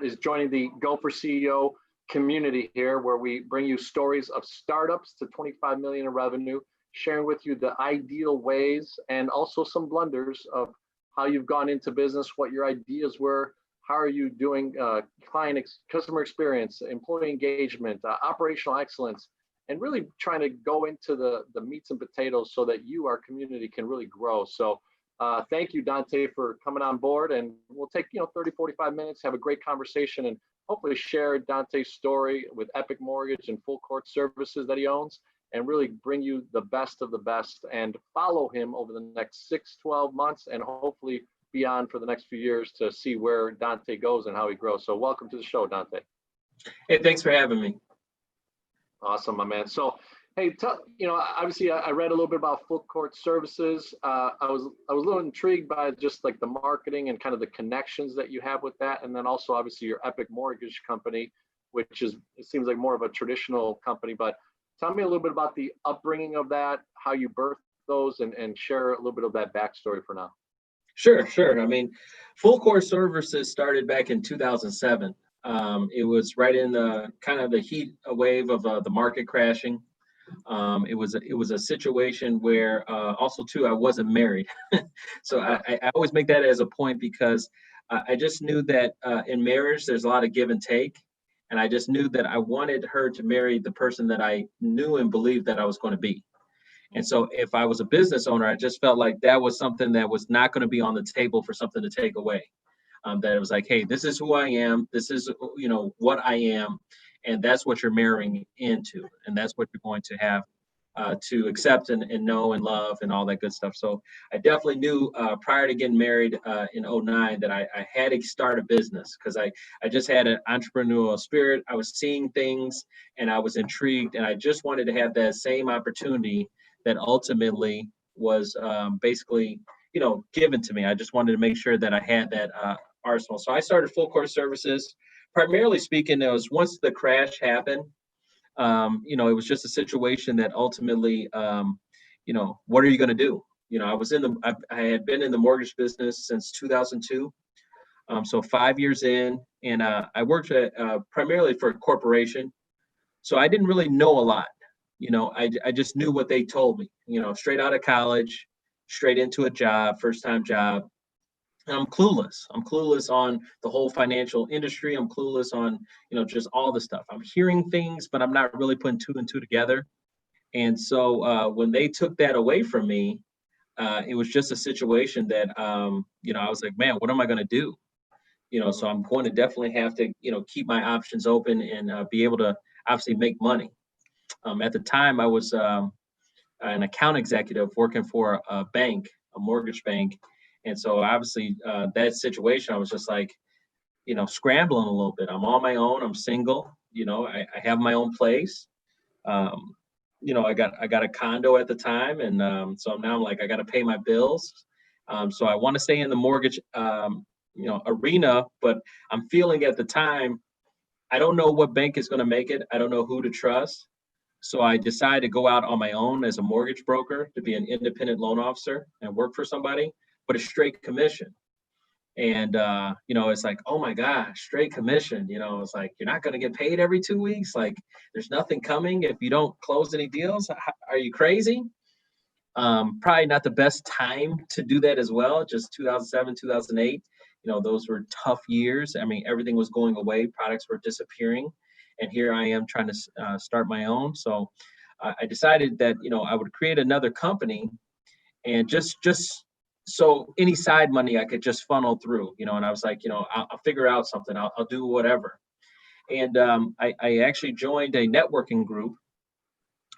is joining the Go for CEO community here, where we bring you stories of startups to 25 million in revenue, sharing with you the ideal ways and also some blunders of how you've gone into business, what your ideas were, how are you doing customer experience, employee engagement, operational excellence, and really trying to go into the meats and potatoes so that our community can really grow. So thank you, Dante, for coming on board, and we'll take 30, 45 minutes, have a great conversation, and hopefully share Dante's story with Epic Mortgage and Full Court Services that he owns, and really bring you the best of the best, and follow him over the next 6-12 months, and hopefully beyond for the next few years to see where Dante goes and how he grows. So welcome to the show, Dante. Hey, thanks for having me. Awesome, my man. So, hey, obviously I read a little bit about Full Court Services. I was a little intrigued by just like the marketing and kind of the connections that you have with that, and then also obviously your Epic Mortgage company, it seems like more of a traditional company. But tell me a little bit about the upbringing of that, how you birthed those, and share a little bit of that backstory for now. Sure. I mean, Full Court Services started back in 2007. It was right in the kind of the heat wave of the market crashing. It was a situation where also too, I wasn't married. So I always make that as a point, because I just knew that in marriage, there's a lot of give and take. And I just knew that I wanted her to marry the person that I knew and believed that I was going to be. And so if I was a business owner, I just felt like that was something that was not going to be on the table for something to take away. That it was like, hey, this is who I am. This is, what I am. And that's what you're marrying into. And that's what you're going to have to accept and know and love and all that good stuff. So I definitely knew prior to getting married in 2009 that I had to start a business, because I just had an entrepreneurial spirit. I was seeing things and I was intrigued, and I just wanted to have that same opportunity that ultimately was basically, given to me. I just wanted to make sure that I had that arsenal. So I started Full Court Services. Primarily speaking, it was once the crash happened, it was just a situation that ultimately, what are you going to do? I had been in the mortgage business since 2002. So 5 years in, and I worked primarily for a corporation. So I didn't really know a lot. I just knew what they told me, straight out of college, straight into a job, first time job. And I'm clueless. I'm clueless on the whole financial industry. I'm clueless on, just all the stuff. I'm hearing things, but I'm not really putting two and two together. And so when they took that away from me, it was just a situation that, I was like, man, what am I going to do? So I'm going to definitely have to, keep my options open and be able to obviously make money. At the time, I was an account executive working for a bank, a mortgage bank. And so obviously that situation, I was just like, scrambling a little bit. I'm on my own. I'm single. I have my own place. I got a condo at the time. And so now I'm like, I got to pay my bills. So I want to stay in the mortgage, arena, but I'm feeling at the time, I don't know what bank is going to make it. I don't know who to trust. So I decided to go out on my own as a mortgage broker, to be an independent loan officer and work for somebody, but a straight commission. And, it's like, oh my gosh, straight commission, it's like, you're not going to get paid every 2 weeks. Like, there's nothing coming if you don't close any deals. Are you crazy? Probably not the best time to do that as well. Just 2007, 2008, those were tough years. I mean, everything was going away. Products were disappearing. And here I am trying to start my own. So I decided that, I would create another company, and just so any side money I could just funnel through, and I was like, I'll figure out something. I'll do whatever. And I actually joined a networking group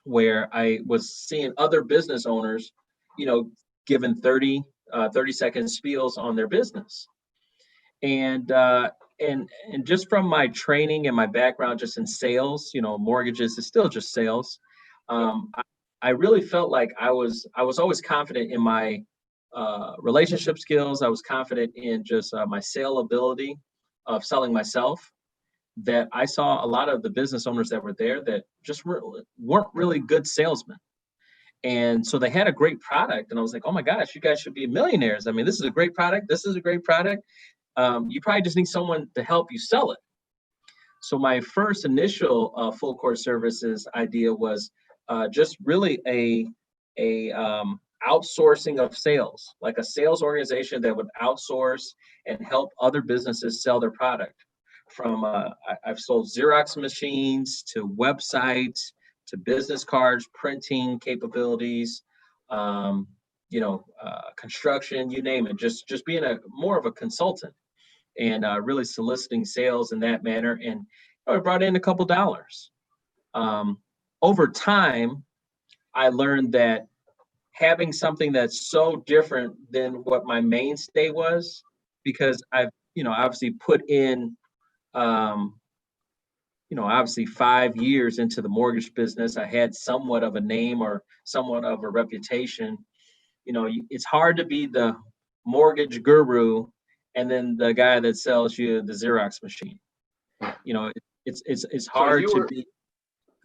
where I was seeing other business owners, given 30-second spiels on their business. And just from my training and my background just in sales, mortgages is still just sales. I really felt like I was always confident in my relationship skills. I was confident in just my sale ability of selling myself, that I saw a lot of the business owners that were there that just weren't really good salesmen. And so they had a great product. And I was like, oh my gosh, you guys should be millionaires. I mean, this is a great product. This is a great product. you probably just need someone to help you sell it. So my first initial full course services idea was just really a outsourcing of sales, like a sales organization that would outsource and help other businesses sell their product. From I've sold Xerox machines to websites to business cards, printing capabilities, construction, you name it. Just being more of a consultant and really soliciting sales in that manner, and it brought in a couple dollars. Over time, I learned that having something that's so different than what my mainstay was, because I've obviously put in obviously 5 years into the mortgage business. I had somewhat of a name or somewhat of a reputation. It's hard to be the mortgage guru and then the guy that sells you the Xerox machine. It's hard to be.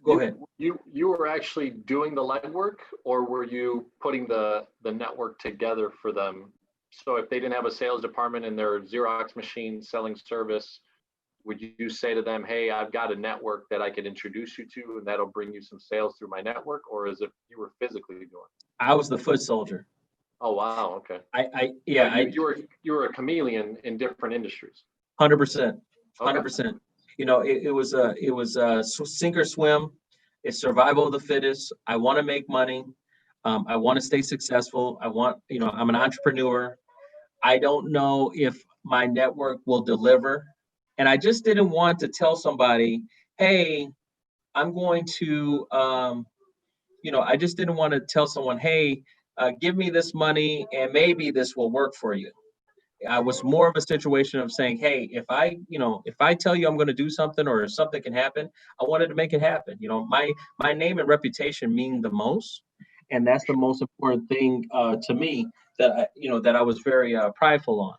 Go ahead. You were actually doing the legwork, or were you putting the network together for them? So if they didn't have a sales department in their Xerox machine selling service, would you say to them, hey, I've got a network that I could introduce you to, and that'll bring you some sales through my network? Or is it you were physically doing it? I was the foot soldier. Oh, wow. Okay. You were a chameleon in different industries. 100%. 100%. It was sink or swim. It's survival of the fittest. I want to make money. I want to stay successful. I'm an entrepreneur. I don't know if my network will deliver. And I just didn't want to tell somebody, hey, I'm going to, I just didn't want to tell someone, hey, give me this money and maybe this will work for you. I was more of a situation of saying, hey, if I tell you I'm going to do something or something can happen, I wanted to make it happen. My name and reputation mean the most, and that's the most important thing to me that I was very prideful on.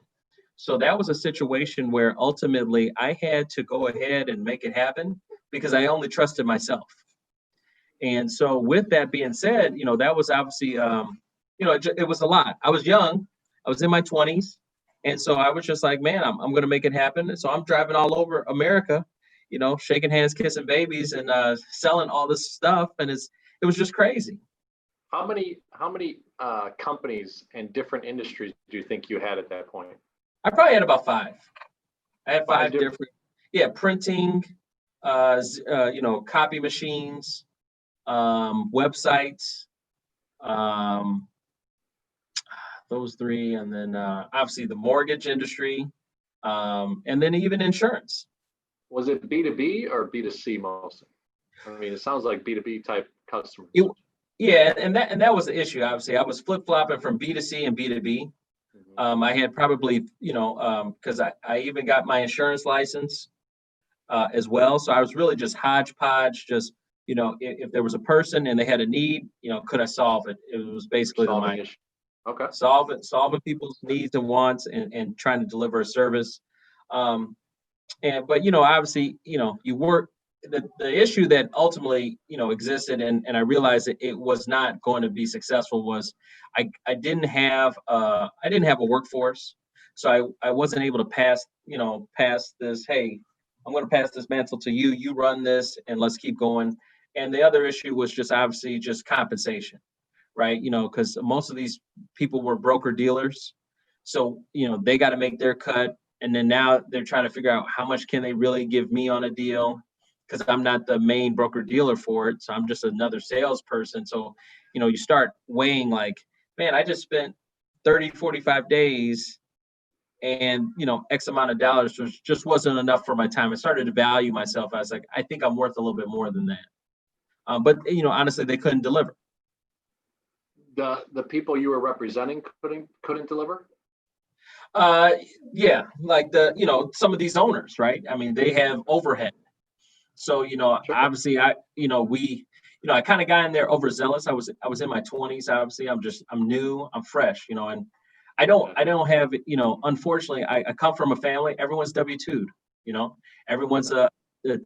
So that was a situation where ultimately I had to go ahead and make it happen because I only trusted myself. And so with that being said, that was obviously, it was a lot. I was young. I was in my 20s. And so I was just like, man, I'm going to make it happen. And so I'm driving all over America, shaking hands, kissing babies, and selling all this stuff. And it was just crazy. How many companies and different industries do you think you had at that point? I probably had about 5. I had 5 different, printing, copy machines, websites, those 3, and then obviously the mortgage industry, and then even insurance. Was it B2B or B2C mostly? I mean, it sounds like B2B type customers. And that was the issue. Obviously, I was flip-flopping from B2C and B2B. I had probably, because I even got my insurance license as well. So I was really just hodgepodge, just, if there was a person and they had a need, could I solve it? It was basically the mind. Okay. Solving people's needs and wants and trying to deliver a service. But obviously, you work, the issue that ultimately, existed and I realized that it was not going to be successful was I didn't have a workforce. So I wasn't able to pass this, hey, I'm going to pass this mantle to you, you run this and let's keep going. And the other issue was just obviously just compensation, right? Because most of these people were broker dealers. So, they got to make their cut. And then now they're trying to figure out how much can they really give me on a deal, because I'm not the main broker dealer for it. So I'm just another salesperson. So, you start weighing like, man, I just spent 30, 45 days and, X amount of dollars just wasn't enough for my time. I started to value myself. I was like, I think I'm worth a little bit more than that. But, honestly, they couldn't deliver. The people you were representing couldn't deliver? Yeah, like some of these owners, right? I mean, they have overhead. So, obviously I kind of got in there overzealous. I was in my 20s. Obviously I'm new, I'm fresh, and I don't have, unfortunately, I come from a family, everyone's W-2'd, everyone's a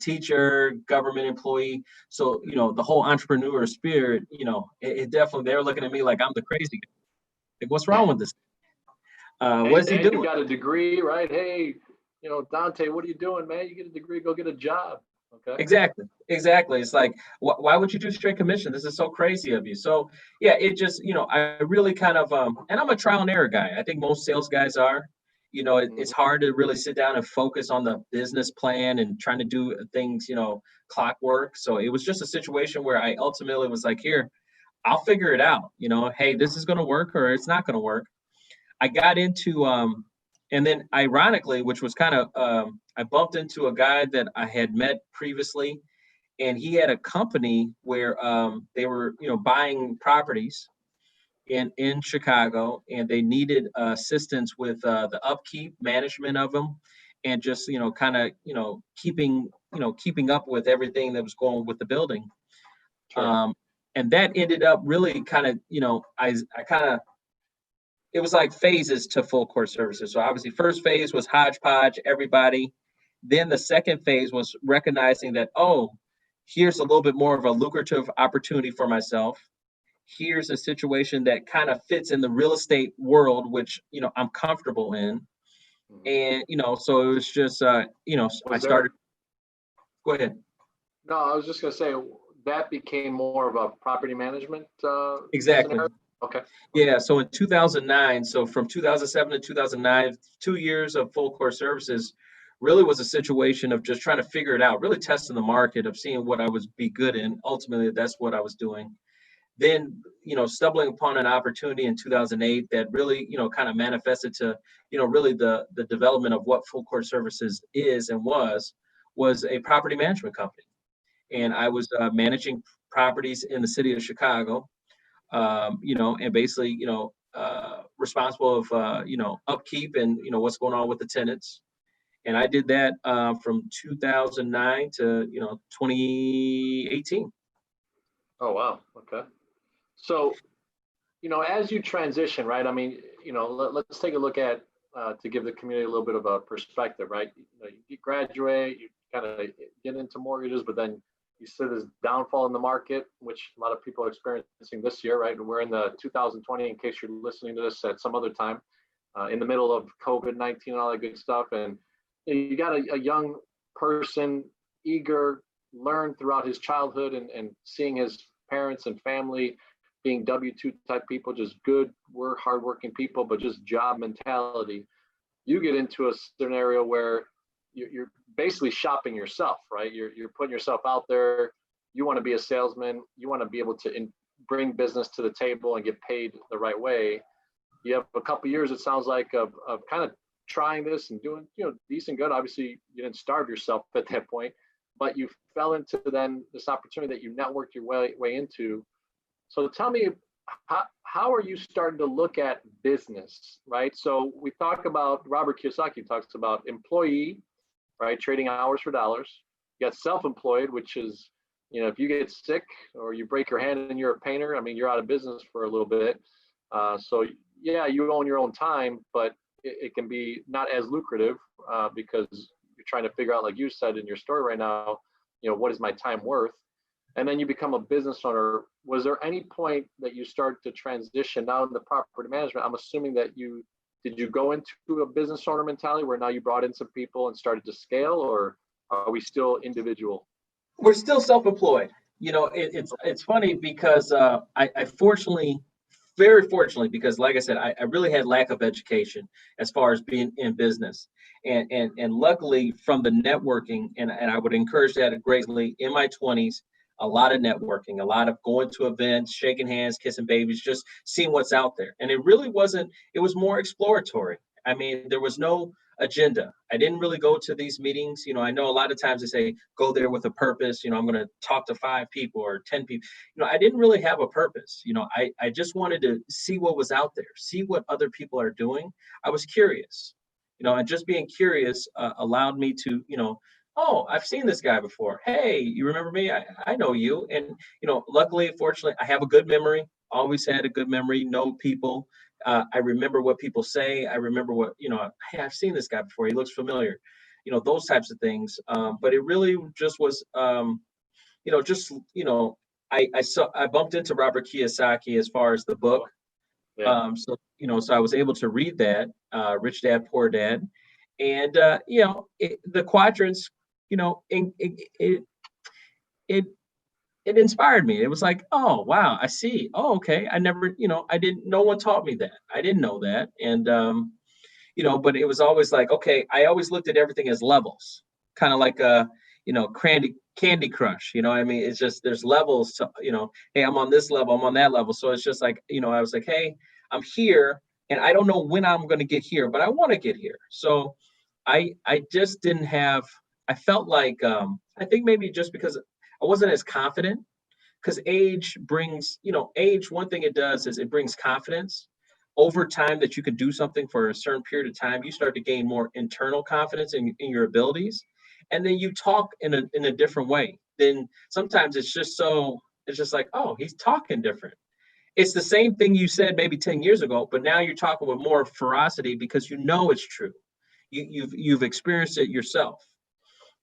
teacher, government employee. So, the whole entrepreneur spirit, it definitely, they're looking at me like I'm the crazy guy. Like, what's wrong with this? What is he And you doing? got a degree, right? Hey, Dante, what are you doing, man? You get a degree, go get a job. Okay. Exactly. It's like, why would you do straight commission? This is so crazy of you. So yeah, it just, I really kind of, and I'm a trial and error guy. I think most sales guys are. It's Mhm. hard to really sit down and focus on the business plan and trying to do things, clockwork. So it was just a situation where I ultimately was like, here, I'll figure it out. Hey, this is going to work or it's not going to work. I got into, and then ironically, which was kind of, I bumped into a guy that I had met previously, and he had a company where they were, buying properties in Chicago, and they needed assistance with the upkeep, management of them, and just, kind of, keeping up with everything that was going with the building. Sure. Um, and that ended up really kind of, I kind of it was like phases to full course services. So obviously, first phase was hodgepodge, everybody. Then the second phase was recognizing that, oh, here's a little bit more of a lucrative opportunity for myself. Here's a situation that kind of fits in the real estate world, which I'm comfortable in. Mhm. And so it was just I Was started. there? Go ahead. No, I was just gonna say that became more of a property management Exactly. scenario. Okay. Okay. Yeah. So in 2009, so from 2007 to 2009, 2 years of full course services really was a situation of just trying to figure it out, really testing the market, of seeing what I would be good in. Ultimately, that's what I was doing. Then, stumbling upon an opportunity in 2008 that really, kind of manifested to, really the development of what full course services is and was a property management company. And I was managing properties in the city of Chicago, and basically, responsible of, upkeep and, what's going on with the tenants. And I did that from 2009 to, 2018. Oh wow. Okay. So as you transition, right? I mean, let's take a look at to give the community a little bit of a perspective, right? You graduate, you kind of get into mortgages, but then you see this downfall in the market, which a lot of people are experiencing this year, right? And we're in the 2020, in case you're listening to this at some other time, in the middle of COVID-19 and all that good stuff. And you got a young person, eager, learned throughout his childhood and seeing his parents and family being W-2 type people, just good, we're hardworking people, but just job mentality. You get into a scenario where you're basically shopping yourself, right? You're putting yourself out there. You want to be a salesman. You want to be able to bring business to the table and get paid the right way. You have a couple years, it sounds like, of kind of trying this and doing, decent good. Obviously, you didn't starve yourself at that point, but you fell into then this opportunity that you networked your way into. So tell me, how are you starting to look at business, right? So we talk about, Robert Kiyosaki talks about employee, right? Trading hours for dollars. You got self-employed, which is, if you get sick or you break your hand and you're a painter, I mean, you're out of business for a little bit. So yeah, you own your own time, but it can be not as lucrative because you're trying to figure out, like you said in your story right now, what is my time worth? And then you become a business owner. Was there any point that you started to transition now in the property management? I'm assuming that did you go into a business owner mentality where now you brought in some people and started to scale, or are we still individual? We're still self-employed. It's funny because I fortunately, very fortunately, because like I said, I really had lack of education as far as being in business, and luckily from the networking, and I would encourage that greatly in my 20s. A lot of networking, a lot of going to events, shaking hands, kissing babies, just seeing what's out there. And it really wasn't. It was more exploratory. I mean, there was no agenda. I didn't really go to these meetings. I know a lot of times they say go there with a purpose. I'm going to talk to 5 people or 10 people. I didn't really have a purpose. I just wanted to see what was out there, see what other people are doing. I was curious, and just being curious allowed me to, oh, I've seen this guy before. Hey, you remember me? I know you. And, luckily, fortunately, I have a good memory, always had a good memory, know people. I remember what people say. I remember what, hey, I've seen this guy before. He looks familiar, those types of things. But it really just was, just, I bumped into Robert Kiyosaki as far as the book. Yeah. So I was able to read that. Rich Dad, Poor Dad. And, the quadrants, it it inspired me. It was like, oh wow, I see. Oh, okay. I never, I didn't. No one taught me that. I didn't know that, and but it was always like, okay. I always looked at everything as levels, kind of like a, Candy Crush. You know what I mean? It's just there's levels to, hey, I'm on this level, I'm on that level. So it's just like, I was like, hey, I'm here, and I don't know when I'm going to get here, but I want to get here. So I just didn't have. I felt like I think maybe just because I wasn't as confident, because age brings, age, one thing it does is it brings confidence. Over time that you could do something for a certain period of time, you start to gain more internal confidence in your abilities. And then you talk in a different way. Then sometimes it's just like, oh, he's talking different. It's the same thing you said maybe 10 years ago, but now you're talking with more ferocity because you know it's true. You've experienced it yourself.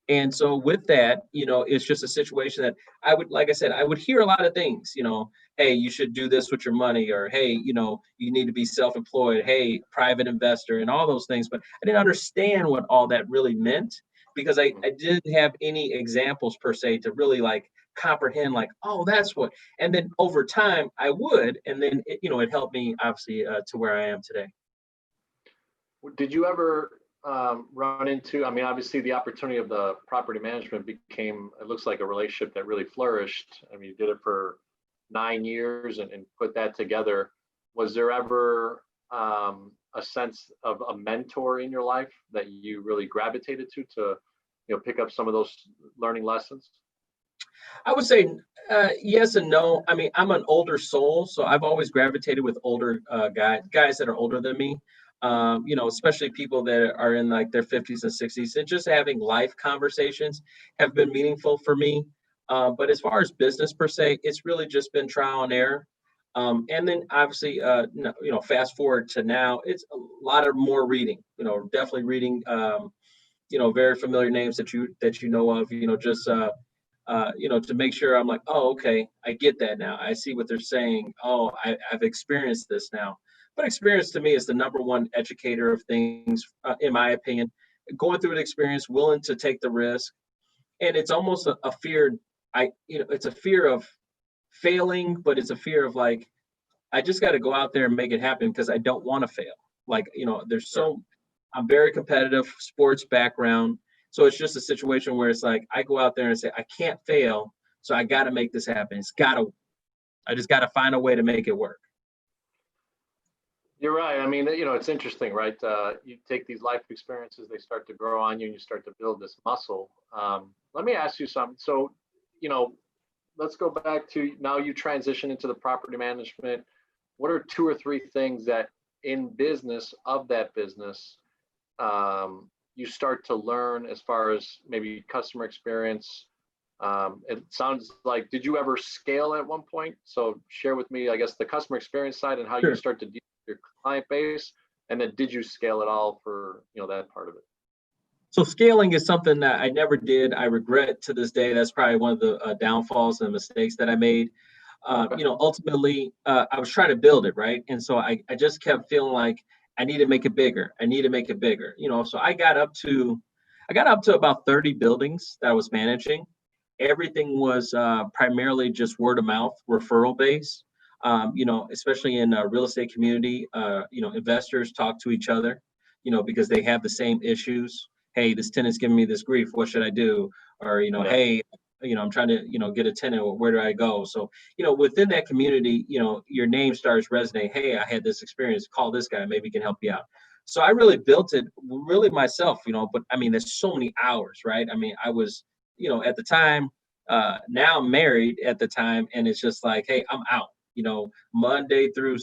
And so with that, it's just a situation that I would, like I said, I would hear a lot of things, hey, you should do this with your money, or hey, you need to be self-employed, hey, private investor, and all those things. But I didn't understand what all that really meant because I didn't have any examples per se to really like comprehend, like, oh, that's what. And then over time I would, and then it helped me obviously to where I am today. Did you ever run into, I mean, obviously the opportunity of the property management became, it looks like a relationship that really flourished. I mean, you did it for 9 years and put that together. Was there ever a sense of a mentor in your life that you really gravitated to, pick up some of those learning lessons? I would say yes and no. I mean, I'm an older soul, so I've always gravitated with older guys that are older than me. Especially people that are in like their 50s and 60s, and just having life conversations have been meaningful for me. But as far as business per se, it's really just been trial and error. And then obviously, fast forward to now, it's a lot of more reading. Definitely reading. Very familiar names that you know of. Just to make sure I'm like, oh, okay, I get that now. I see what they're saying. Oh, I've experienced this now. But experience to me is the number one educator of things, in my opinion. Going through an experience, willing to take the risk, and it's almost a fear. It's a fear of failing, but it's a fear of like, I just got to go out there and make it happen because I don't want to fail. Like, there's I'm very competitive, sports background. So it's just a situation where it's like, I go out there and say, I can't fail. So I got to make this happen. I just got to find a way to make it work. You're right. I mean, it's interesting, right? You take these life experiences, they start to grow on you, and you start to build this muscle. Let me ask you something. So, let's go back to now you transition into the property management. What are 2 or 3 things that in business of that business you start to learn as far as maybe customer experience? It sounds like, did you ever scale at one point? So share with me, I guess, the customer experience side and how Sure. you start to deal with your client base. And then did you scale at all for, that part of it? So scaling is something that I never did. I regret to this day. That's probably one of the downfalls and mistakes that I made. Okay. Ultimately, I was trying to build it, right? And so I just kept feeling like I need to make it bigger. I need to make it bigger. So I got up to about 30 buildings that I was managing. Everything was primarily just word of mouth, referral base. Especially in real estate community, investors talk to each other, because they have the same issues. Hey, this tenant's giving me this grief. What should I do? Or, Yeah. hey, I'm trying to, get a tenant. Where do I go? So, within that community, your name starts resonating. Hey, I had this experience. Call this guy. Maybe he can help you out. So I really built it really myself, but I mean, there's so many hours, right? I mean, I was, at the time, now I'm married at the time, and it's just like, hey, I'm out, Monday through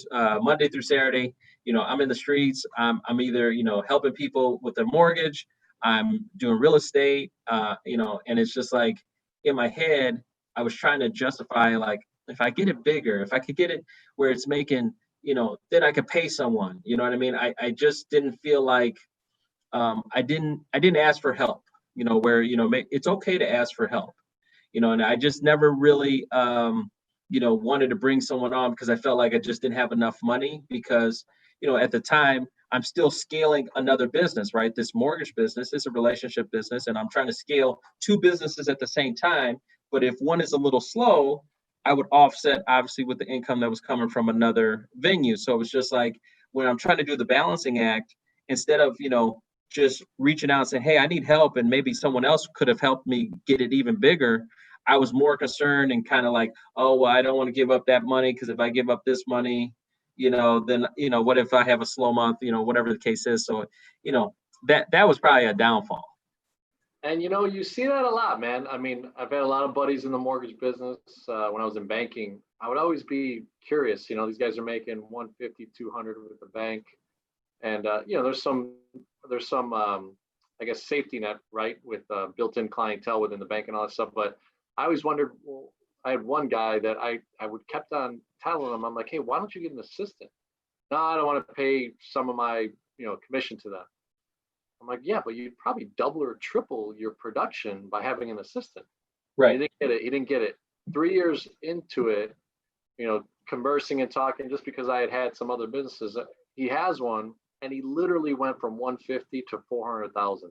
Saturday, I'm in the streets. I'm either, helping people with their mortgage. I'm doing real estate, and it's just like in my head, I was trying to justify like, if I get it bigger, if I could get it where it's making, then I could pay someone. You know what I mean? I just didn't feel like I didn't ask for help. Where it's okay to ask for help. And I just never really wanted to bring someone on because I felt like I just didn't have enough money because at the time I'm still scaling another business, right? This mortgage business is a relationship business, and I'm trying to scale two businesses at the same time. But if one is a little slow, I would offset obviously with the income that was coming from another venue. So it was just like when I'm trying to do the balancing act, instead of, just reaching out and saying, hey, I need help, and maybe someone else could have helped me get it even bigger. I was more concerned and kind of like, oh, well, I don't want to give up that money, because if I give up this money, then, what if I have a slow month, whatever the case is. So, that was probably a downfall. And you see that a lot, man. I mean, I've had a lot of buddies in the mortgage business. When I was in banking, I would always be curious. These guys are making 150, 200 with the bank, and there's some I guess safety net, right, with built-in clientele within the bank and all that stuff. But I always wondered. Well, I had one guy that I would kept on telling him, I'm like, hey, why don't you get an assistant? No, I don't want to pay some of my commission to them. I'm like, yeah, but you'd probably double or triple your production by having an assistant. Right. He didn't get it. He didn't get it. 3 years into it, conversing and talking, just because I had some other businesses. He has one, and he literally went from 150 to 400,000.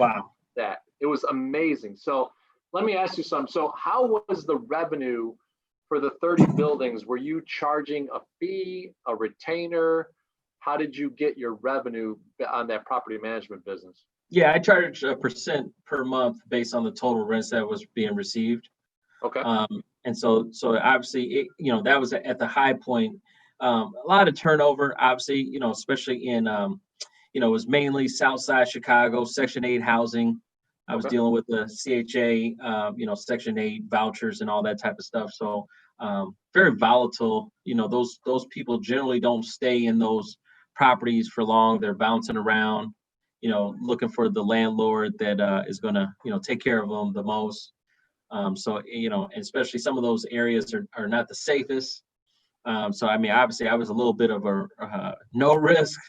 Wow. That it was amazing. So let me ask you something. So how was the revenue for the 30 buildings? Were you charging a fee, a retainer? How did you get your revenue on that property management business? Yeah, I charge a percent per month based on the total rents that was being received. Okay. And so obviously, that was at the high point. A lot of turnover, obviously, especially in, it was mainly Southside Chicago, Section 8 housing. I was dealing with the CHA, Section 8 vouchers and all that type of stuff. So very volatile. Those people generally don't stay in those properties for long. They're bouncing around, looking for the landlord that is going to, take care of them the most. So, especially some of those areas are not the safest. So, I mean, obviously, I was a little bit of a no risk,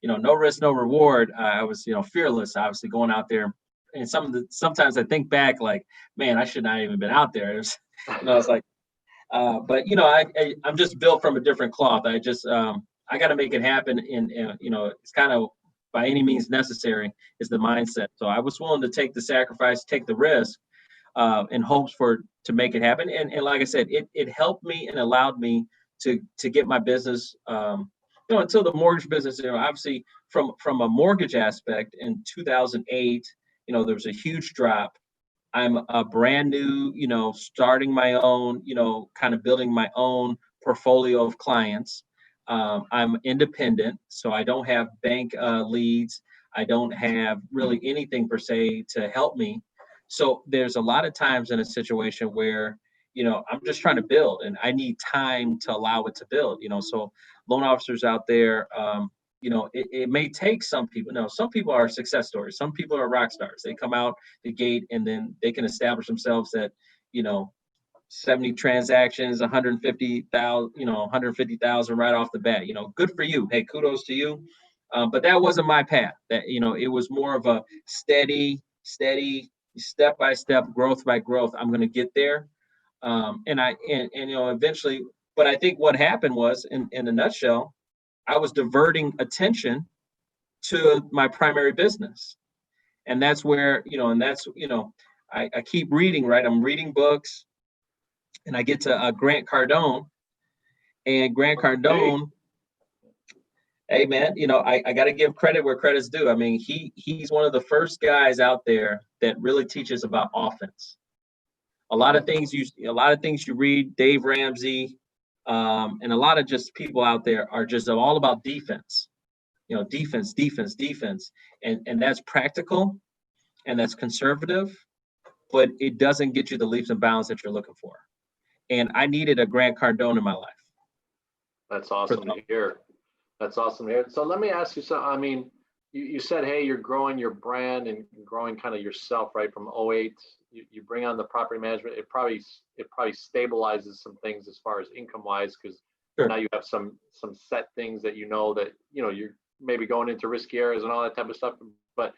no risk, no reward. I was, fearless, obviously, going out there. And sometimes I think back, like, man, I should not even been out there. It's like, but I'm just built from a different cloth. I got to make it happen, and it's kind of by any means necessary is the mindset. So I was willing to take the sacrifice, take the risk, in hopes to make it happen. And like I said, it helped me and allowed me to get my business, until the mortgage business, obviously from a mortgage aspect in 2008, there was a huge drop. I'm a brand new, starting my own, kind of building my own portfolio of clients. I'm independent, so I don't have bank leads. I don't have really anything per se to help me. So there's a lot of times in a situation where, I'm just trying to build and I need time to allow it to build, so loan officers out there, it may take some people. No, some people are success stories. Some people are rock stars. They come out the gate and then they can establish themselves at, 70 transactions, 150,000, 150,000 right off the bat. Good for you. Hey, kudos to you. But that wasn't my path. That, it was more of a steady, step by step, growth by growth. I'm going to get there. And eventually, but I think what happened was, in a nutshell, I was diverting attention to my primary business. And that's where, I keep reading, right? I'm reading books and I get to Grant Cardone. And Grant Cardone, hey man, I got to give credit where credit's due. I mean, he's one of the first guys out there that really teaches about offense. A lot of things you read, Dave Ramsey, and a lot of just people out there are just all about defense. Defense, and that's practical and that's conservative, but it doesn't get you the leaps and bounds that you're looking for. And I needed a Grant Cardone in my life. That's awesome to hear. That's awesome to hear. So let me ask you something. I mean, you said, hey, you're growing your brand and growing kind of yourself, right? From 08, you bring on the property management. It probably stabilizes some things as far as income wise, because now you have some set things that that you're maybe going into risky areas and all that type of stuff. But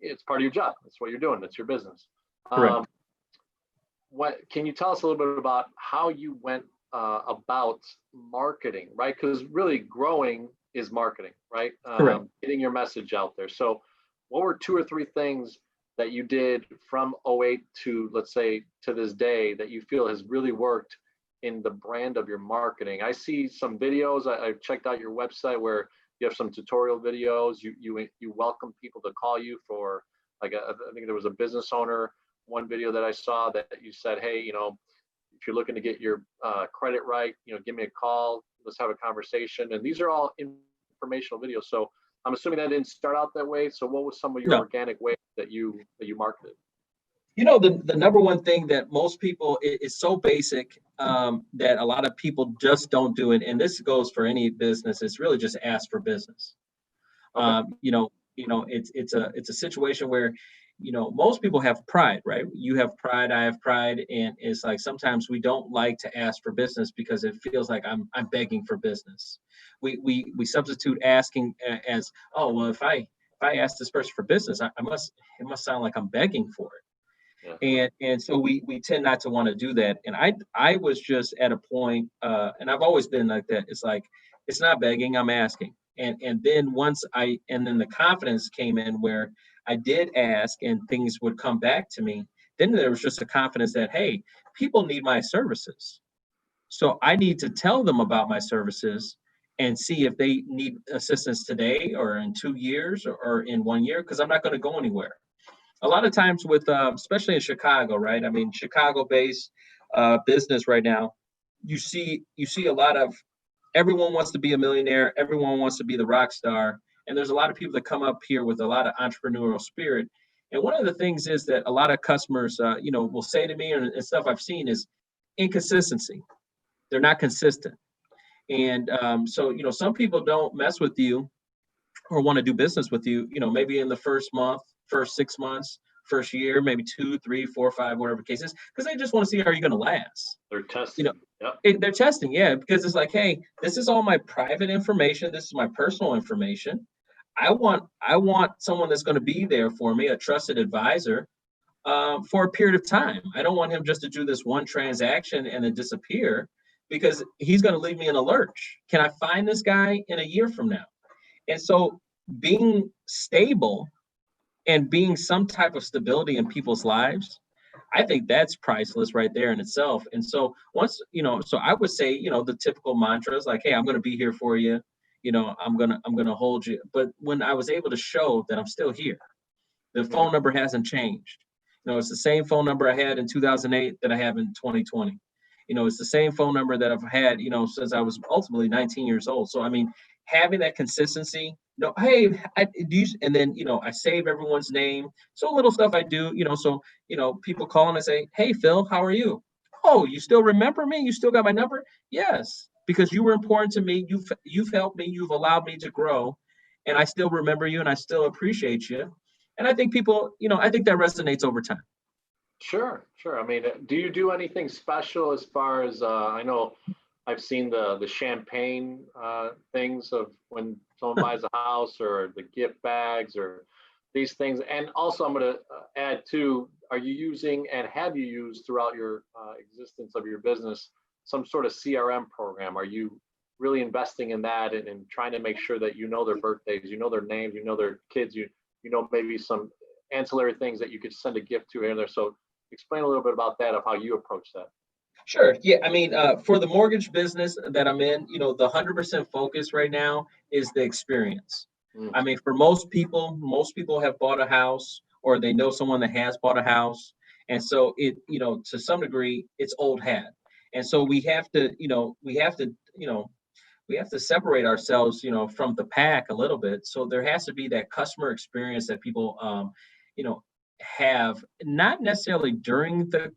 it's part of your job. That's what you're doing. That's your business. Correct. What can you tell us a little bit about how you went about marketing, right? Because really growing is marketing, right? Correct. Getting your message out there. So what were 2 or 3 things that you did from '08 to, let's say, to this day that you feel has really worked in the brand of your marketing? I see some videos. I've checked out your website where you have some tutorial videos. You welcome people to call you for, like, I think there was a business owner, one video that I saw that you said, hey, if you're looking to get your credit right, give me a call. Let's have a conversation. And these are all informational videos. So I'm assuming that didn't start out that way. So what was some of your No. organic ways that you marketed? The number one thing that most people is so basic, that a lot of people just don't do it. And this goes for any business. It's really just ask for business. Okay. It's a situation where, most people have pride, right? You have pride, I have pride, and it's like sometimes we don't like to ask for business because it feels like I'm begging for business. We substitute asking as, oh well, if I ask this person for business, it must sound like I'm begging for it. And so we tend not to want to do that. And I was just at a point, and I've always been like that. It's like, it's not begging, I'm asking. And then then the confidence came in where I did ask and things would come back to me. Then there was just a confidence that, hey, people need my services. So I need to tell them about my services and see if they need assistance today or in 2 years or in 1 year, because I'm not going to go anywhere. A lot of times with, especially in Chicago, right? I mean, Chicago-based business right now, you see a lot of, everyone wants to be a millionaire, everyone wants to be the rock star, and there's a lot of people that come up here with a lot of entrepreneurial spirit. And one of the things is that a lot of customers, will say to me, and stuff I've seen is inconsistency. They're not consistent, and so some people don't mess with you or want to do business with you, maybe in the first month, first 6 months, first year, maybe 2, 3, 4, 5, whatever the case is, because they just want to see, are you going to last? They're testing. They're testing, yeah, because it's like, hey, this is all my private information. This is my personal information. I want someone that's going to be there for me, a trusted advisor, for a period of time. I don't want him just to do this one transaction and then disappear, because he's going to leave me in a lurch. Can I find this guy in a year from now? And so being stable and being some type of stability in people's lives, I think that's priceless right there in itself. And so so I would say, the typical mantras like, hey, I'm going to be here for you. I'm going to hold you. But when I was able to show that I'm still here, the phone number hasn't changed. It's the same phone number I had in 2008 that I have in 2020. It's the same phone number that I've had, since I was ultimately 19 years old. So, I mean, having that consistency, hey, I do, and then, I save everyone's name. So little stuff I do, so, people call and I say, hey, Phil, how are you? Oh, you still remember me? You still got my number? Yes, because you were important to me. You've helped me. You've allowed me to grow, and I still remember you and I still appreciate you. And I think people, I think that resonates over time. Sure. I mean, do you do anything special as far as, I know I've seen the champagne things of when someone buys a house, or the gift bags, or these things. And also I'm going to add too, are you using, and have you used throughout your existence of your business, some sort of CRM program? Are you really investing in that and trying to make sure that their birthdays, their names, their kids, maybe some ancillary things that you could send a gift to in there? So explain a little bit about that, of how you approach that. Sure. Yeah. I mean, for the mortgage business that I'm in, the 100% focus right now is the experience. I mean, for most people have bought a house, or they know someone that has bought a house. And so to some degree, it's old hat. And so we have to separate ourselves, from the pack a little bit. So there has to be that customer experience that people, have, not necessarily during the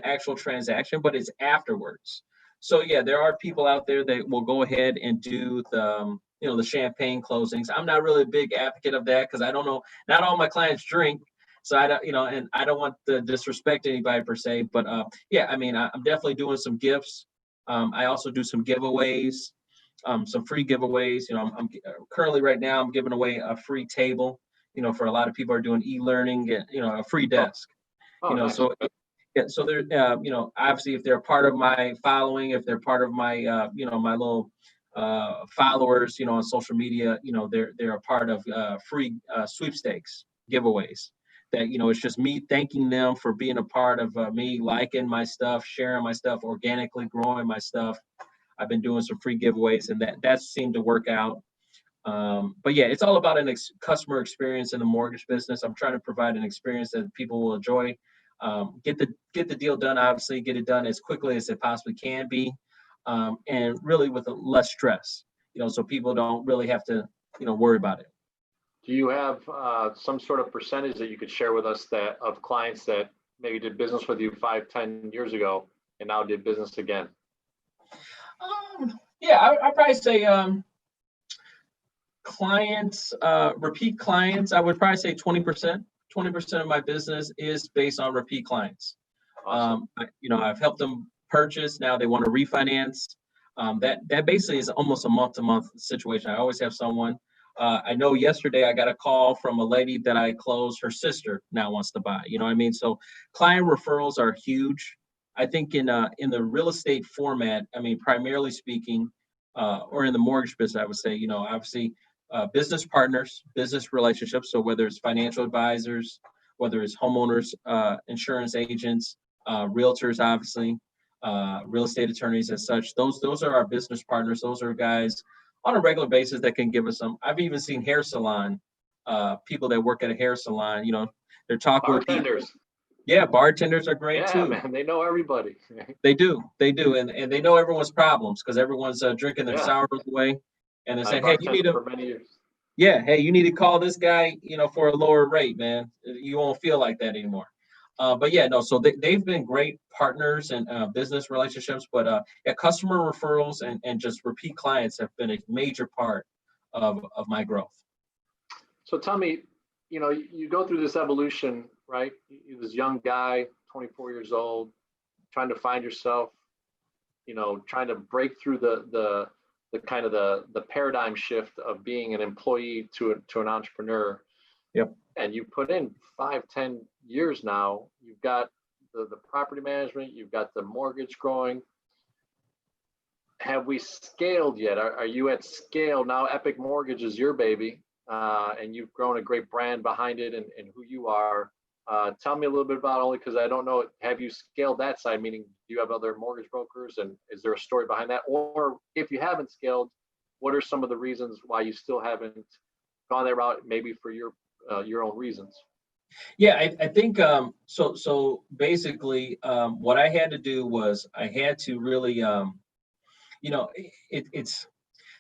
actual transaction, but it's afterwards. So yeah, there are people out there that will go ahead and do the champagne closings. I'm not really a big advocate of that, because I don't know, not all my clients drink. So I don't, and I don't want to disrespect anybody per se, but yeah, I mean, I'm definitely doing some gifts. I also do some giveaways, some free giveaways. I'm currently right now I'm giving away a free table. For a lot of people are doing e-learning, and a free desk. Nice. So yeah, so they're obviously, if they're part of my following, if they're part of my my little followers, on social media, they're a part of free sweepstakes giveaways. That it's just me thanking them for being a part of me liking my stuff, sharing my stuff, organically growing my stuff. I've been doing some free giveaways, and that seemed to work out. But yeah, it's all about an customer experience in the mortgage business. I'm trying to provide an experience that people will enjoy. Get the deal done. Obviously, get it done as quickly as it possibly can be, and really with less stress. So people don't really have to worry about it. Do you have some sort of percentage that you could share with us that of clients that maybe did business with you 5, 10 years ago and now did business again? Yeah, I'd probably say clients, repeat clients. I would probably say 20%. 20% of my business is based on repeat clients. Awesome. I've helped them purchase. Now they want to refinance. That basically is almost a month-to-month situation. I always have someone. I know yesterday I got a call from a lady that I closed. Her sister now wants to buy. You know what I mean? So client referrals are huge. I think in the real estate format, I mean, primarily speaking, or in the mortgage business, I would say, obviously, business partners, business relationships. So whether it's financial advisors, whether it's homeowners, insurance agents, realtors, obviously, real estate attorneys as such. Those are our business partners. Those are guys on a regular basis that can give us some. I've even seen hair salon people that work at a hair salon. They're talking with people. Bartenders. Yeah, bartenders are great Yeah, too. man, they know everybody. They do, and they know everyone's problems because everyone's drinking their Yeah, sours away, and they I say, "Hey, you need bartended to." for many years. Yeah, hey, you need to call this guy, for a lower rate, man. You won't feel like that anymore. But yeah, no, so they've been great partners and business relationships, but yeah, customer referrals and just repeat clients have been a major part of my growth. So tell me, you go through this evolution, right? You're this young guy, 24 years old, trying to find yourself, trying to break through the kind of the paradigm shift of being an employee to an entrepreneur. Yep. And you put in 5, 10 years now. You've got the property management, you've got the mortgage growing. Have we scaled yet? Are you at scale now? Epic Mortgage is your baby, and you've grown a great brand behind it and who you are. Tell me a little bit about, only because I don't know, have you scaled that side? Meaning, do you have other mortgage brokers, and is there a story behind that? Or if you haven't scaled, what are some of the reasons why you still haven't gone that route? Maybe for your own reasons. Yeah, I think so basically, what I had to do was I had to really, it's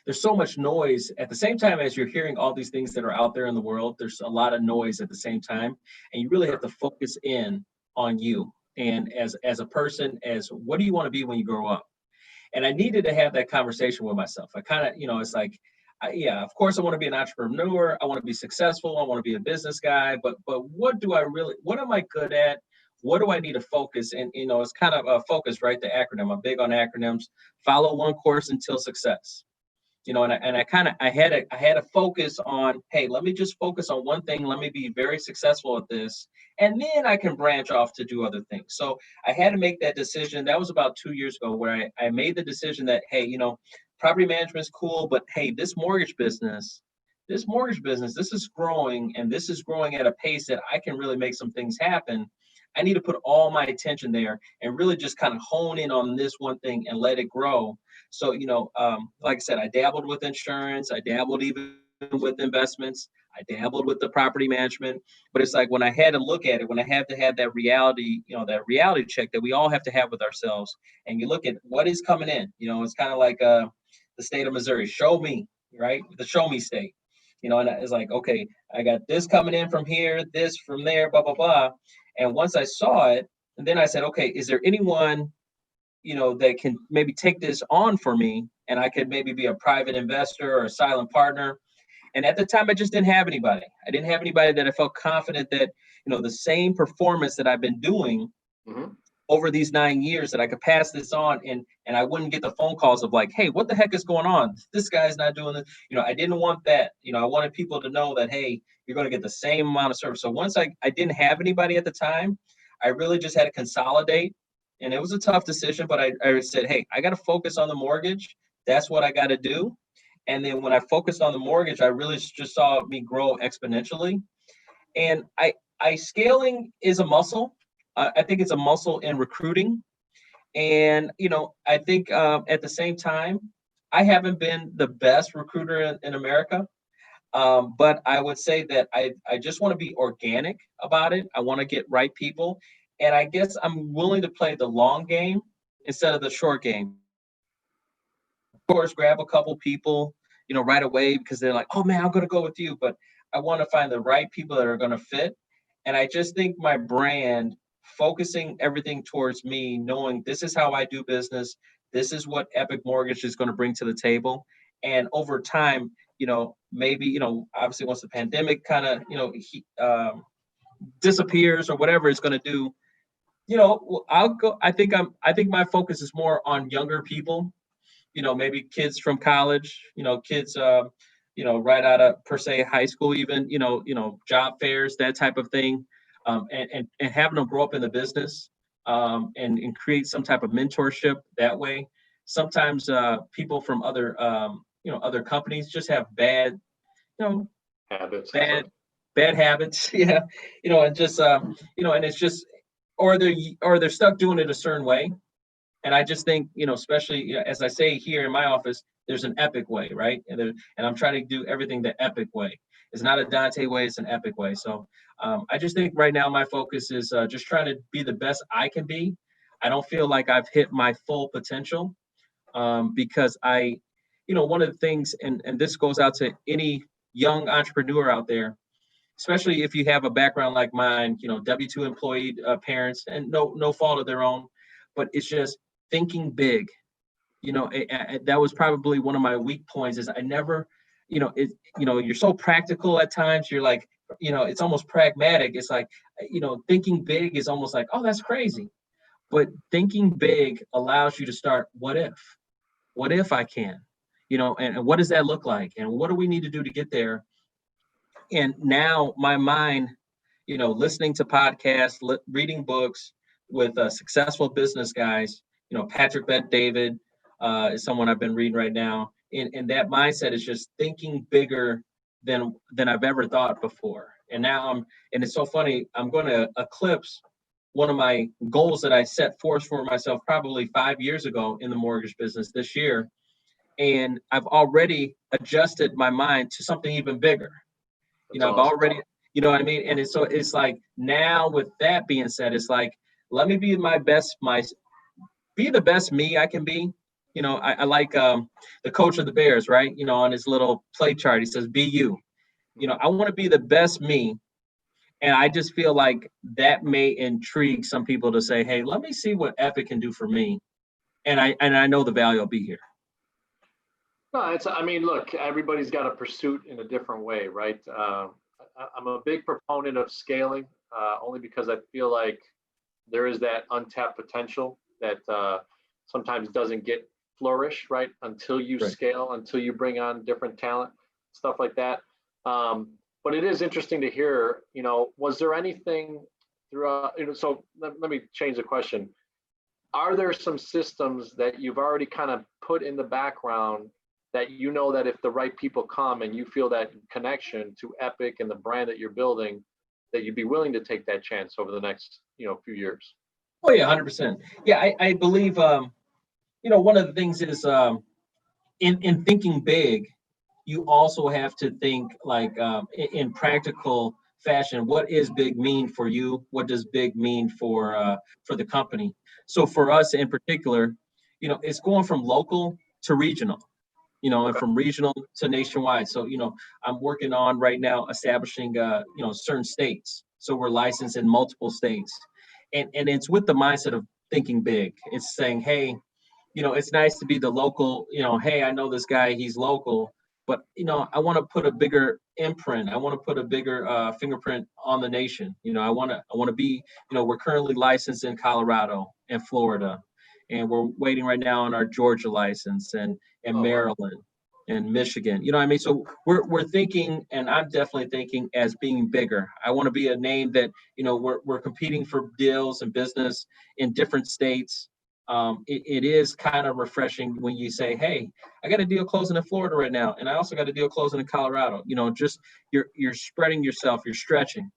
there's so much noise at the same time as you're hearing all these things that are out there in the world. There's a lot of noise at the same time, and you really have to focus in on you and as a person, as what do you want to be when you grow up. And I needed to have that conversation with myself. I kind of, it's like, yeah, of course I want to be an entrepreneur. I want to be successful. I want to be a business guy. But what am I good at? What do I need to focus? And it's kind of a focus, right? The acronym. I'm big on acronyms. Follow one course until success. And I had to focus on, hey, let me just focus on one thing. Let me be very successful at this, and then I can branch off to do other things. So I had to make that decision. That was about 2 years ago, where I made the decision that, hey, property management is cool, but hey, this mortgage business, this is growing, and this is growing at a pace that I can really make some things happen. I need to put all my attention there and really just kind of hone in on this one thing and let it grow. So, like I said, I dabbled with insurance. I dabbled even with investments. I dabbled with the property management. But it's like when I had to look at it, when I had to have that reality, that reality check that we all have to have with ourselves. And you look at what is coming in. It's kind of like the state of Missouri. Show me, right? The show me state. And it's like, okay, I got this coming in from here, this from there, blah, blah, blah. And once I saw it, and then I said, okay, is there anyone, that can maybe take this on for me, and I could maybe be a private investor or a silent partner? And at the time, I just didn't have anybody. I didn't have anybody that I felt confident that, the same performance that I've been doing over these 9 years, that I could pass this on, and I wouldn't get the phone calls of like, hey, what the heck is going on? This guy's not doing this. I didn't want that. I wanted people to know that, hey, you're going to get the same amount of service. So once I didn't have anybody at the time, I really just had to consolidate. And it was a tough decision, but I said, hey, I got to focus on the mortgage That's what I got to do. And then when I focused on the mortgage, I really just saw me grow exponentially. And I scaling is a muscle. I think it's a muscle in recruiting. And, I think at the same time, I haven't been the best recruiter in America. But I would say that I just want to be organic about it. I want to get right people. And I guess I'm willing to play the long game instead of the short game. Of course, grab a couple people, right away because they're like, oh man, I'm going to go with you. But I want to find the right people that are going to fit. And I just think my brand, focusing everything towards me, knowing this is how I do business, this is what Epic Mortgage is going to bring to the table. And over time, maybe, obviously once the pandemic kind of, disappears or whatever it's going to do, I'll go. I think my focus is more on younger people, maybe kids from college, kids, right out of per se high school, even, job fairs, that type of thing, and having them grow up in the business, and create some type of mentorship that way. Sometimes people from other companies just have bad, Habits. bad habits, yeah, and just and it's just or they're stuck doing it a certain way. And I just think, especially as I say here in my office, there's an epic way, right? And I'm trying to do everything the epic way. It's not a Dante way; it's an epic way. So I just think right now my focus is just trying to be the best I can be. I don't feel like I've hit my full potential, because one of the things, and this goes out to any young entrepreneur out there, especially if you have a background like mine, W-2 employee parents, and no fault of their own, but it's just thinking big. That was probably one of my weak points is I never, you're so practical at times. You're like, it's almost pragmatic. It's like, thinking big is almost like, oh, that's crazy. But thinking big allows you to start, what if I can, and what does that look like? And what do we need to do to get there? And now my mind, listening to podcasts, reading books with successful business guys, Patrick Bet David is someone I've been reading right now. And that mindset is just thinking bigger than I've ever thought before. And now and it's so funny, I'm going to eclipse one of my goals that I set forth for myself probably 5 years ago in the mortgage business this year. And I've already adjusted my mind to something even bigger. I've already, what I mean? And it's like, now with that being said, it's like, let me be be the best me I can be. I like the coach of the Bears, right? On his little play chart, he says, be you. I want to be the best me. And I just feel like that may intrigue some people to say, hey, let me see what Epic can do for me. And I know the value will be here. No, look, everybody's got a pursuit in a different way, right? I'm a big proponent of scaling, only because I feel like there is that untapped potential that sometimes doesn't get flourished, right? Until you scale, until you bring on different talent, stuff like that. But it is interesting to hear, was there anything throughout, so let me change the question. Are there some systems that you've already kind of put in the background that that if the right people come and you feel that connection to Epic and the brand that you're building, that you'd be willing to take that chance over the next, few years? Oh yeah, 100%. Yeah, I believe, one of the things is in thinking big, you also have to think like in practical fashion. What is big mean for you? What does big mean for the company? So for us in particular, it's going from local to regional. And from regional to nationwide. So, I'm working on right now establishing, certain states. So we're licensed in multiple states. And it's with the mindset of thinking big. It's saying, hey, it's nice to be the local, hey, I know this guy, he's local, but, I want to put a bigger imprint. I want to put a bigger fingerprint on the nation. I want to be, we're currently licensed in Colorado and Florida. And we're waiting right now on our Georgia license and Maryland and Michigan. You know what I mean? So we're thinking, and I'm definitely thinking as being bigger. I want to be a name that, we're competing for deals and business in different states. it is kind of refreshing when you say, hey, I got a deal closing in Florida right now, and I also got a deal closing in Colorado. Just you're spreading yourself, you're stretching,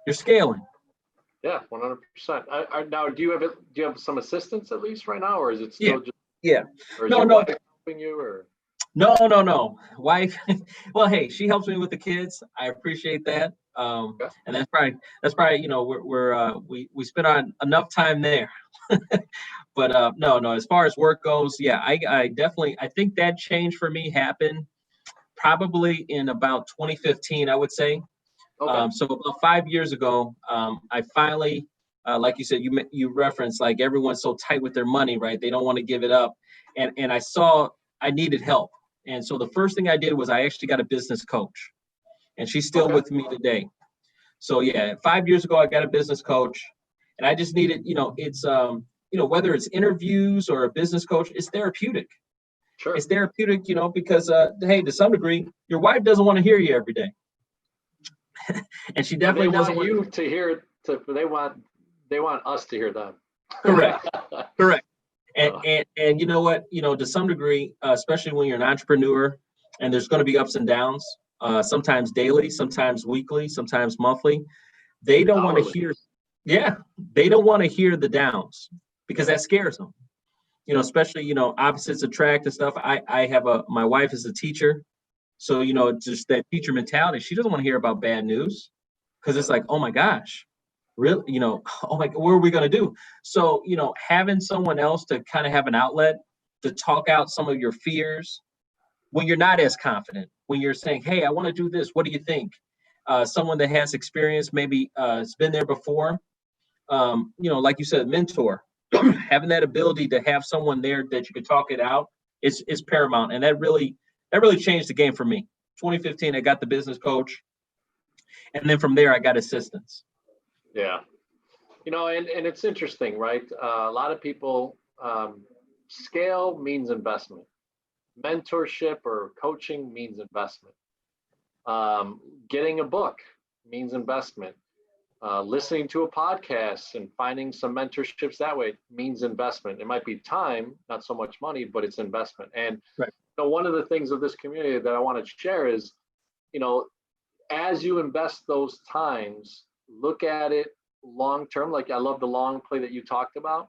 you're scaling. Yeah, 100%. Now, do you have some assistants at least right now, or is it still just? Yeah. Or is No, your no. wife helping you, or? No. Wife, well, hey, she helps me with the kids. I appreciate that. Okay. And that's probably, we spend on enough time there. But no, as far as work goes, yeah, I definitely, I think that change for me happened probably in about 2015, I would say. Okay. So about 5 years ago, I finally, like you said, you referenced like everyone's so tight with their money, right? They don't want to give it up, and I saw I needed help, and so the first thing I did was I actually got a business coach, and she's still Okay. with me today. So yeah, 5 years ago I got a business coach, and I just needed, it's whether it's interviews or a business coach, it's therapeutic. Sure. It's therapeutic, because hey, to some degree, your wife doesn't want to hear you every day. And she And they definitely doesn't want you to hear it. They want us to hear them. Correct. Correct. Uh, And you know what? To some degree, especially when you're an entrepreneur, and there's going to be ups and downs, sometimes daily, sometimes weekly, sometimes monthly. They don't want to hourly. hear, yeah, they don't want to hear the downs because that scares them. Especially opposites attract and stuff. I have my wife is a teacher, so just that teacher mentality. She doesn't want to hear about bad news because it's like, oh my gosh, really, oh my, what are we going to do? So having someone else to kind of have an outlet to talk out some of your fears when you're not as confident, when you're saying, hey, I want to do this, what do you think? Someone that has experience, maybe has been there before, like you said, mentor. Having that ability to have someone there that you could talk it out is paramount, and that really changed the game for me. 2015, I got the business coach, and then from there I got assistance. Yeah. And it's interesting, right? A lot of people, scale means investment. Mentorship or coaching means investment. Getting a book means investment. Listening to a podcast and finding some mentorships that way means investment. It might be time, not so much money, but it's investment. And Right. one of the things of this community that I want to share is, as you invest those times, look at it long term. Like I love the long play that you talked about.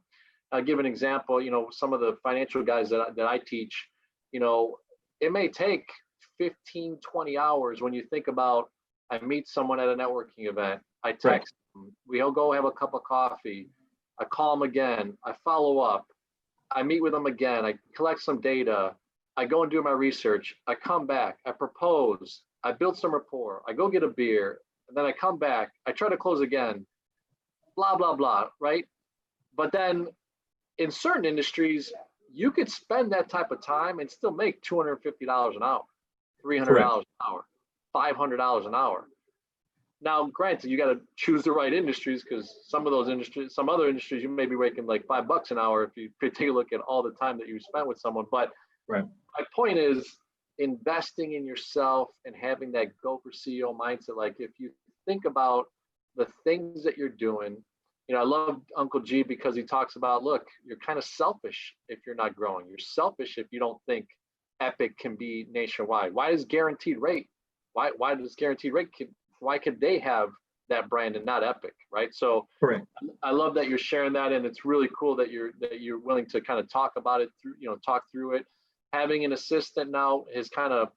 I'll give an example. Some of the financial guys that I teach, it may take 15, 20 hours when you think about, I meet someone at a networking event, I text them, we'll go have a cup of coffee, I call them again, I follow up, I meet with them again, I collect some data, I go and do my research, I come back, I propose, I build some rapport, I go get a beer, and then I come back, I try to close again, blah, blah, blah, right? But then in certain industries, you could spend that type of time and still make $250 an hour, $300 an hour, $500 an hour. Now, granted, you got to choose the right industries, because some other industries, you may be making like $5 an hour if you take a look at all the time that you spent with someone. But my point is investing in yourself and having that go for CEO mindset. Like if you think about the things that you're doing, I love Uncle G because he talks about, look, you're kind of selfish if you're not growing. You're selfish if you don't think Epic can be nationwide. Why is Guaranteed Rate? Why does Guaranteed Rate? Why could they have that brand and not Epic, right? So I love that you're sharing that, and it's really cool that you're willing to kind of talk about it through, talk through it. Having an assistant now has kind of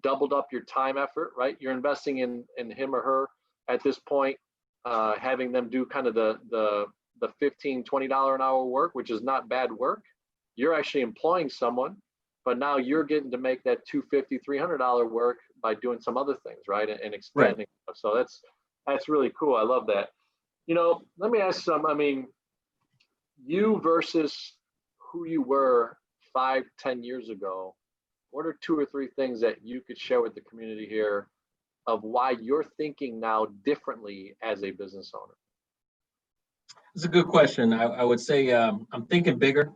doubled up your time effort, right? You're investing in him or her at this point. Having them do kind of the $15, $20 an hour work, which is not bad work. You're actually employing someone, but now you're getting to make that $250, $300 work by doing some other things, right? And expanding. So that's really cool. I love that. Let me ask you versus who you were 5, 10 years ago. What are 2 or 3 things that you could share with the community here of why you're thinking now differently as a business owner? It's a good question. I would say I'm thinking bigger.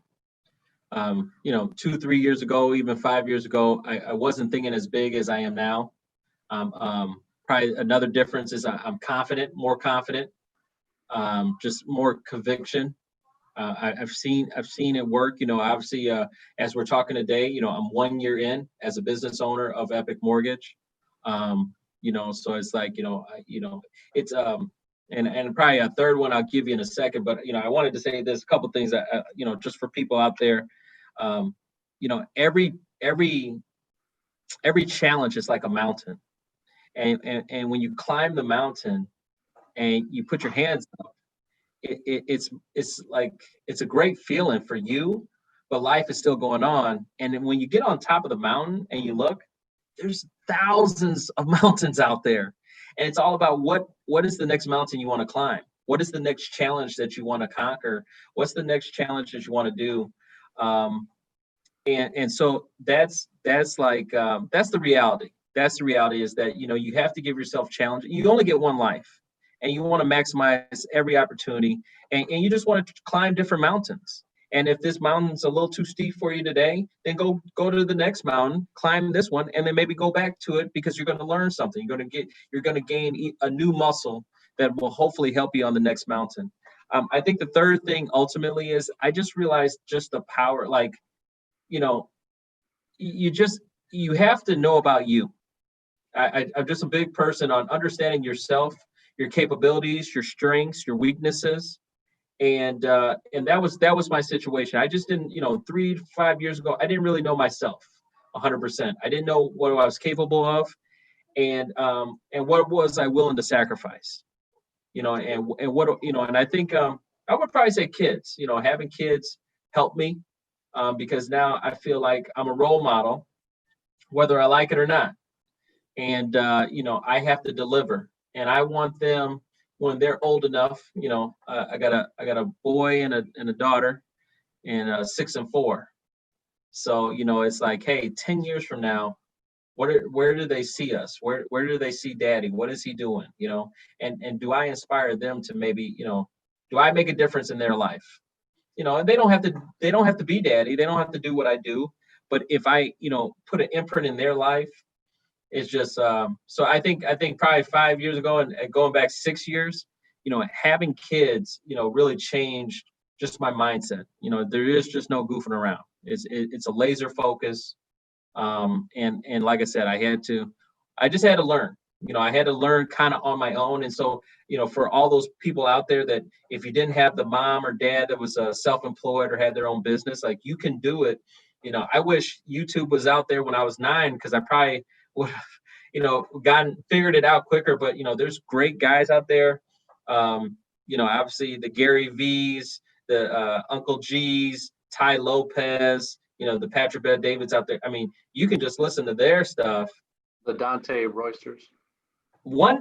2, 3 years ago, even 5 years ago, I wasn't thinking as big as I am now. Probably another difference is I'm confident, more confident, just more conviction. I've seen it work. Obviously, as we're talking today, I'm 1 year in as a business owner of Epic Mortgage. So it's like, it's and probably a third one I'll give you in a second. But I wanted to say there's a couple things that just for people out there, um, every challenge is like a mountain, and when you climb the mountain and you put your hands up, it's like it's a great feeling for you, but life is still going on. And then when you get on top of the mountain and you look, there's thousands of mountains out there, and it's all about what is the next mountain you want to climb, what is the next challenge that you want to conquer, what's the next challenge that you want to do. And so that's like that's the reality. That's the reality, is that you have to give yourself challenge. You only get one life, and you want to maximize every opportunity, and you just want to climb different mountains. And if this mountain's a little too steep for you today, then go to the next mountain, climb this one, and then maybe go back to it, because you're going to learn something. You're going to gain a new muscle that will hopefully help you on the next mountain. I think the third thing ultimately is I just realized just the power, like, you have to know about you. I'm just a big person on understanding yourself, your capabilities, your strengths, your weaknesses. And that was my situation. I just didn't, 3 to 5 years ago, I didn't really know myself 100%. I didn't know what I was capable of, and what was I willing to sacrifice, and what, and I think I would probably say kids, having kids helped me, because now I feel like I'm a role model, whether I like it or not. And I have to deliver, and I want them when they're old enough. I got a boy and a daughter, and 6 and 4. So it's like, hey, 10 years from now, where do they see us? Where do they see daddy? What is he doing? And do I inspire them to maybe, do I make a difference in their life? And they don't have to be daddy. They don't have to do what I do. But if I, put an imprint in their life, it's just, so I think probably 5 years ago, and going back 6 years, having kids, really changed just my mindset. There is just no goofing around. It's a laser focus. And like I said, I just had to learn. I had to learn kind of on my own. And so, for all those people out there that if you didn't have the mom or dad that was self-employed or had their own business, like, you can do it. I wish YouTube was out there when I was 9, because I probably would have, figured it out quicker. But, there's great guys out there. Obviously the Gary V's, the Uncle G's, Ty Lopez, the Patrick Bet Davids out there. I mean, you can just listen to their stuff. The Dante Roysters.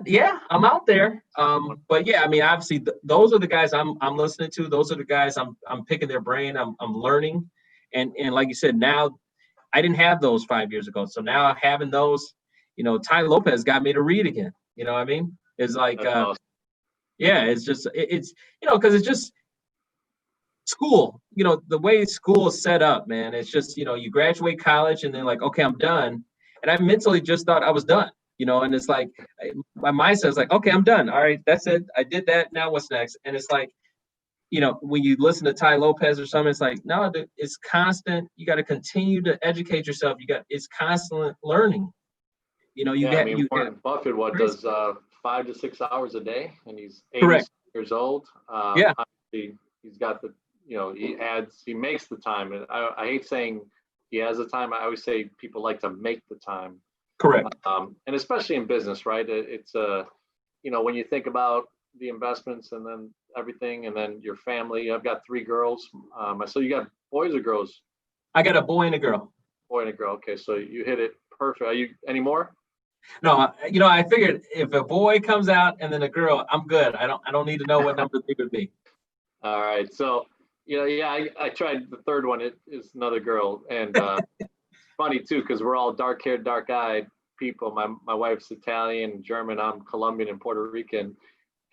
Yeah, I'm out there. But yeah, I mean, obviously those are the guys I'm listening to. Those are the guys I'm picking their brain. I'm learning. And like you said, now I didn't have those 5 years ago. So now having those, Ty Lopez got me to read again. You know what I mean? It's like, Awesome. yeah, it's just, it's, because it's just school, the way school is set up, man. It's just, you graduate college and then like, okay, I'm done. And I mentally just thought I was done, and it's like, my mindset is like, okay, I'm done. All right, that's it. I did that. Now what's next? And it's like, when you listen to Ty Lopez or something, it's like, no, dude, it's constant. You got to continue to educate yourself. It's constant learning. Warren Buffett, does 5 to 6 hours a day, and he's 80 Correct. years old. Yeah. Obviously, he's got the, he makes the time. And I hate saying he has the time. I always say people like to make the time. Correct. And especially in business, right? It's when you think about the investments and then everything, and then your family. I've got 3 girls. So you got boys or girls? I got a boy and a girl. Boy and a girl. Okay, so you hit it perfect. Are you any more? No, I figured if a boy comes out and then a girl, I'm good. I don't need to know what number 3 would be. All right. So, I tried the third one. It is another girl. And it's funny too, because we're all dark haired, dark eyed people. My wife's Italian, German, I'm Colombian and Puerto Rican.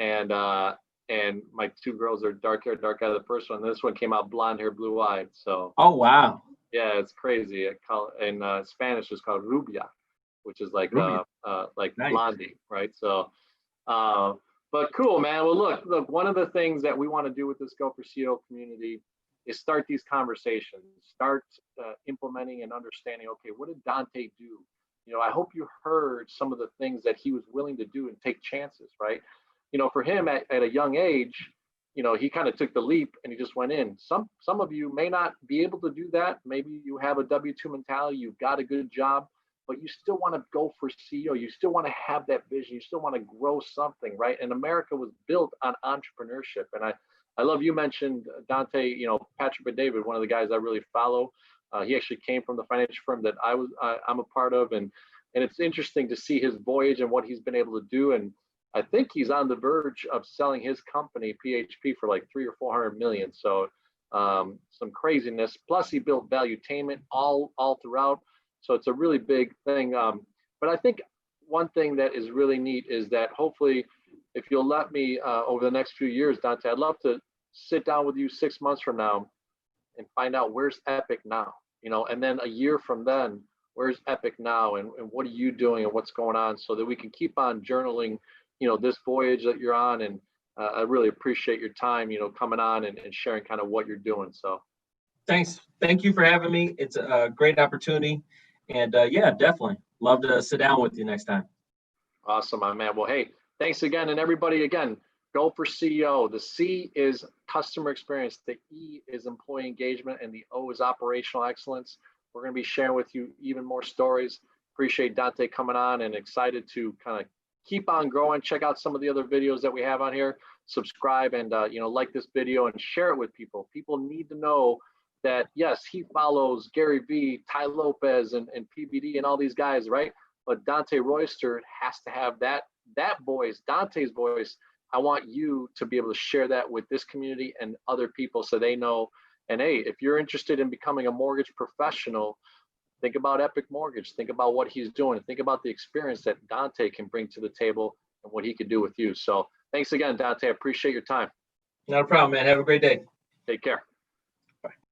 And my 2 girls are dark haired, dark eyed. The first one, this one came out blonde hair, blue eyed. So, oh, wow. Yeah, it's crazy. In Spanish, it's called rubia, which is like Nice. Blondie, right? So, But cool, man. Well, look, one of the things that we want to do with this Go for CEO community is start these conversations, start implementing and understanding, okay, what did Dante do? I hope you heard some of the things that he was willing to do and take chances, right? For him at a young age, he kind of took the leap and he just went in. Some of you may not be able to do that. Maybe you have a W-2 mentality, you've got a good job, but you still want to go for CEO. You still want to have that vision. You still want to grow something, right? And America was built on entrepreneurship. And I love you mentioned Dante, Patrick David, one of the guys I really follow. He actually came from the financial firm that I'm a part of. And it's interesting to see his voyage and what he's been able to do. And I think he's on the verge of selling his company, PHP, for like 300 or 400 million. So some craziness. Plus, he built Valuetainment all throughout. So it's a really big thing. But I think one thing that is really neat is that hopefully, if you'll let me over the next few years, Dante, I'd love to sit down with you 6 months from now and find out where's Epic now, and then a year from then, where's Epic now, and what are you doing and what's going on, so that we can keep on journaling, this voyage that you're on. And I really appreciate your time, coming on and sharing kind of what you're doing. So Thanks. Thank you for having me. It's a great opportunity. And yeah, definitely love to sit down with you next time. awesome, my man. Well, hey, thanks again. And everybody, again, Go for CEO. The C is customer experience, the E is employee engagement, and the O is operational excellence. We're going to be sharing with you even more stories. Appreciate Dante coming on, and excited to kind of keep on growing. Check out some of the other videos that we have on here. Subscribe and like this video and share it with people. People need to know that, yes, he follows Gary Vee, Ty Lopez, and PBD and all these guys, right? But Dante Royster has to have that voice, Dante's voice. I want you to be able to share that with this community and other people so they know. And hey, if you're interested in becoming a mortgage professional, think about Epic Mortgage. Think about what he's doing. Think about the experience that Dante can bring to the table and what he can do with you. So thanks again, Dante. I appreciate your time. Not a problem, man. Have a great day. Take care.